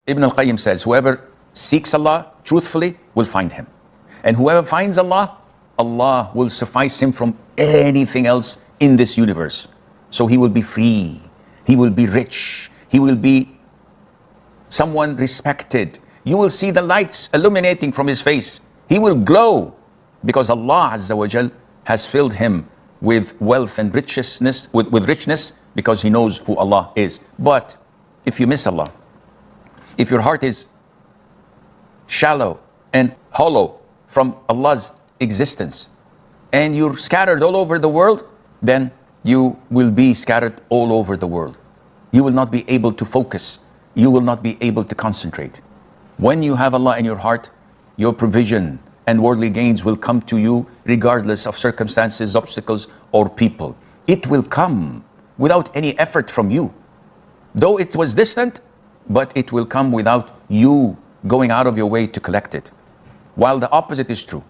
Ibn al-Qayyim says, whoever seeks Allah truthfully will find him. And whoever finds Allah, Allah will suffice him from anything else in this universe. So he will be free, he will be rich, he will be someone respected. You will see the lights illuminating from his face. He will glow because Allah Azza wa Jal has filled him with wealth and richness, with richness, because he knows who Allah is. But if you miss Allah, if your heart is shallow and hollow from Allah's existence, and you're scattered all over the world, then you will be scattered all over the world. You will not be able to focus. You will not be able to concentrate. When you have Allah in your heart, your provision and worldly gains will come to you regardless of circumstances, obstacles, or people. It will come without any effort from you. Though it was distant, but it will come without you going out of your way to collect it. While the opposite is true.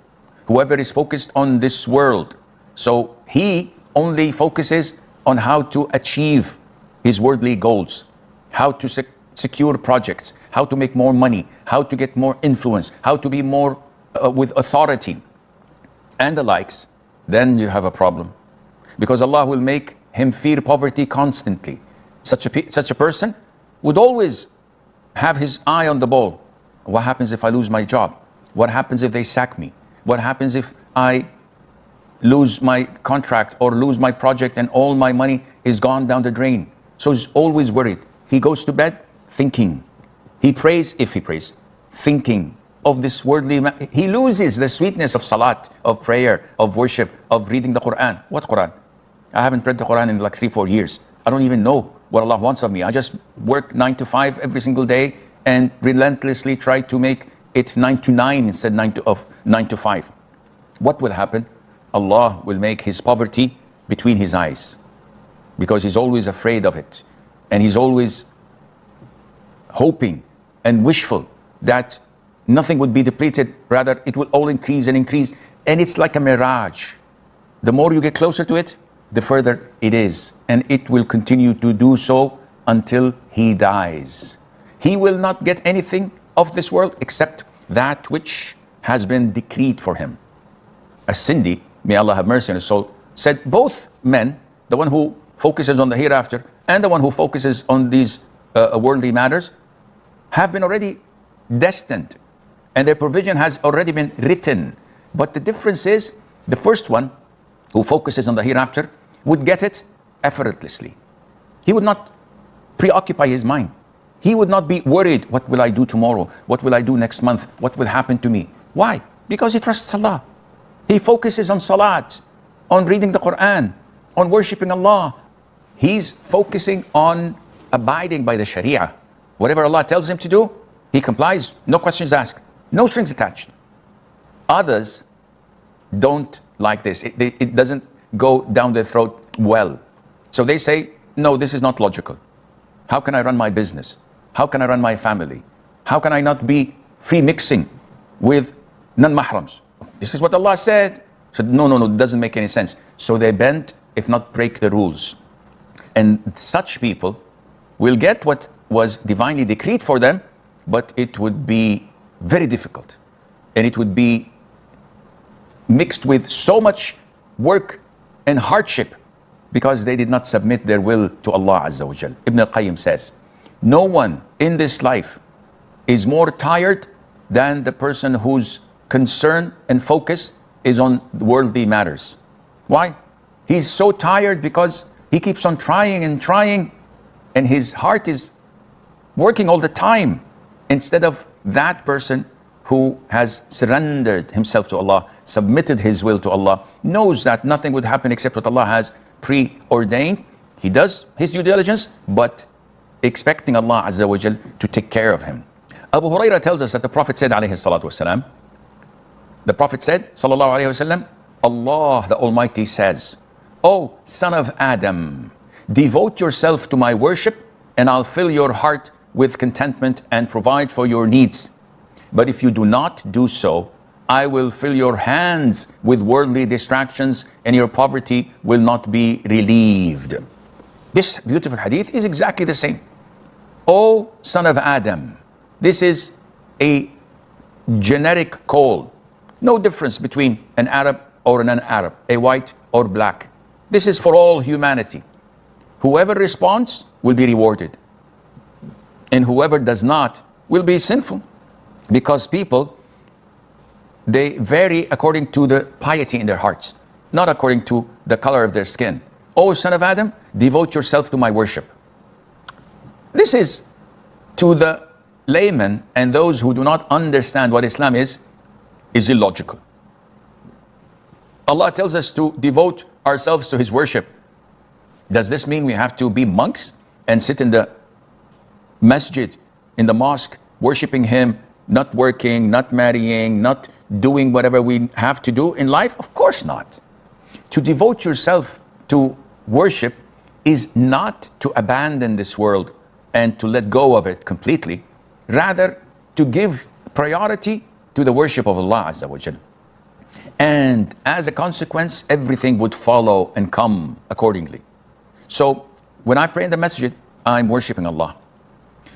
Whoever is focused on this world, so he only focuses on how to achieve his worldly goals, how to secure projects, how to make more money, how to get more influence, how to be more with authority and the likes, then you have a problem. Because Allah will make him fear poverty constantly. Such a person would always have his eye on the ball. What happens if I lose my job? What happens if they sack me? What happens if I lose my contract or lose my project and all my money is gone down the drain? So he's always worried. He goes to bed thinking. He prays, if he prays, thinking of this worldly. He loses the sweetness of salat, of prayer, of worship, of reading the Quran. What Quran? I haven't read the Quran in like 3-4 years. I don't even know what Allah wants of me. I just work 9 to 5 every single day and relentlessly try to make it 9 to 9 instead of 9 to 5. What will happen? Allah will make his poverty between his eyes, because he's always afraid of it, and he's always hoping and wishful that nothing would be depleted, rather it will all increase and increase. And it's like a mirage. The more you get closer to it, the further it is, and it will continue to do so until he dies. He will not get anything of this world except that which has been decreed for him. As Cindy, may Allah have mercy on his soul, said both men, the one who focuses on the hereafter and the one who focuses on these worldly matters, have been already destined, and their provision has already been written. But the difference is, the first one who focuses on the hereafter would get it effortlessly. He would not preoccupy his mind. He would not be worried, what will I do tomorrow? What will I do next month? What will happen to me? Why? Because he trusts Allah. He focuses on salat, on reading the Quran, on worshipping Allah. He's focusing on abiding by the Sharia. Whatever Allah tells him to do, he complies, no questions asked, no strings attached. Others don't like this. It doesn't go down their throat well. So they say, no, this is not logical. How can I run my business? How can I run my family? How can I not be free mixing with non-mahrams? This is what Allah said. So no, it doesn't make any sense. So they bend, if not break the rules. And such people will get what was divinely decreed for them, but it would be very difficult. And it would be mixed with so much work and hardship, because they did not submit their will to Allah Azza wa Jal. Ibn al-Qayyim says, no one in this life is more tired than the person whose concern and focus is on worldly matters. Why? He's so tired because he keeps on trying and trying, and his heart is working all the time, instead of that person who has surrendered himself to Allah, submitted his will to Allah, knows that nothing would happen except what Allah has preordained. He does his due diligence, but expecting Allah Azza wa Jal to take care of him. Abu Hurairah tells us that the Prophet said, alayhi salatu wasalam, the Prophet said, sallallahu alayhi wasallam, Allah the Almighty says, O son of Adam, devote yourself to my worship, and I'll fill your heart with contentment and provide for your needs. But if you do not do so, I will fill your hands with worldly distractions, and your poverty will not be relieved. This beautiful hadith is exactly the same. O son of Adam, This is a generic call. No difference between an Arab or a non-Arab, a white or black. This is for all humanity. Whoever responds will be rewarded. And whoever does not will be sinful. Because people, they vary according to the piety in their hearts, not according to the color of their skin. O son of Adam, devote yourself to my worship. This is, to the layman and those who do not understand what Islam is illogical. Allah tells us to devote ourselves to His worship. Does this mean we have to be monks and sit in the masjid, in the mosque, worshiping Him, not working, not marrying, not doing whatever we have to do in life? Of course not. To devote yourself to worship is not to abandon this world and to let go of it completely. Rather, to give priority to the worship of Allah Azza wa Jal. And as a consequence, everything would follow and come accordingly. So, when I pray in the masjid, I'm worshiping Allah.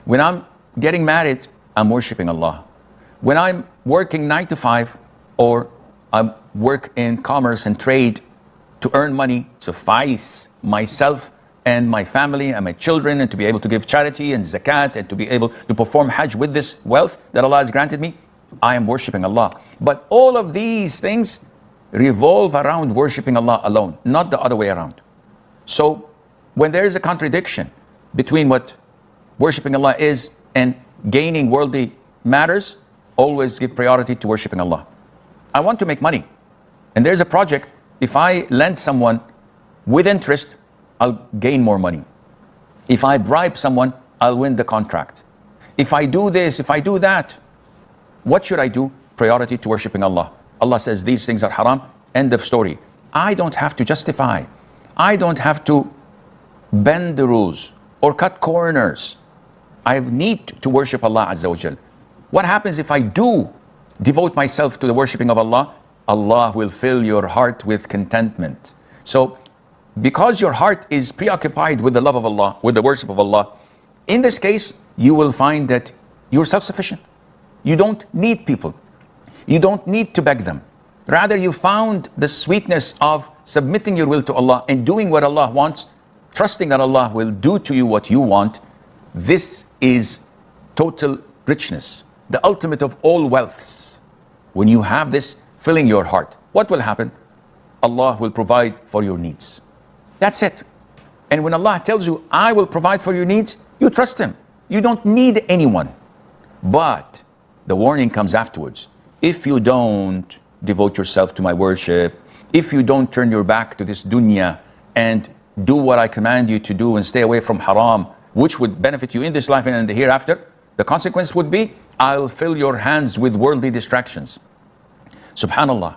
When I'm getting married, I'm worshiping Allah. When I'm working 9 to 5, or I work in commerce and trade to earn money, suffice myself and my family and my children, and to be able to give charity and zakat, and to be able to perform hajj with this wealth that Allah has granted me, I am worshiping Allah. But all of these things revolve around worshiping Allah alone, not the other way around. So when there is a contradiction between what worshiping Allah is and gaining worldly matters, always give priority to worshiping Allah. I want to make money, and there's a project. If I lend someone with interest, I'll gain more money. If I bribe someone, I'll win the contract. If I do this, if I do that, what should I do? Priority to worshiping Allah. Allah says these things are haram. End of story. I don't have to justify. I don't have to bend the rules or cut corners. I need to worship Allah Azza wa Jal. What happens if I do devote myself to the worshiping of Allah? Allah will fill your heart with contentment. So, because your heart is preoccupied with the love of Allah, with the worship of Allah, in this case, you will find that you're self-sufficient. You don't need people. You don't need to beg them. Rather, you found the sweetness of submitting your will to Allah and doing what Allah wants, trusting that Allah will do to you what you want. This is total richness, the ultimate of all wealths. When you have this filling your heart, what will happen? Allah will provide for your needs. That's it. And when Allah tells you, I will provide for your needs, you trust Him. You don't need anyone. But the warning comes afterwards. If you don't devote yourself to my worship, if you don't turn your back to this dunya and do what I command you to do and stay away from haram, which would benefit you in this life and in the hereafter, the consequence would be, I'll fill your hands with worldly distractions. Subhanallah.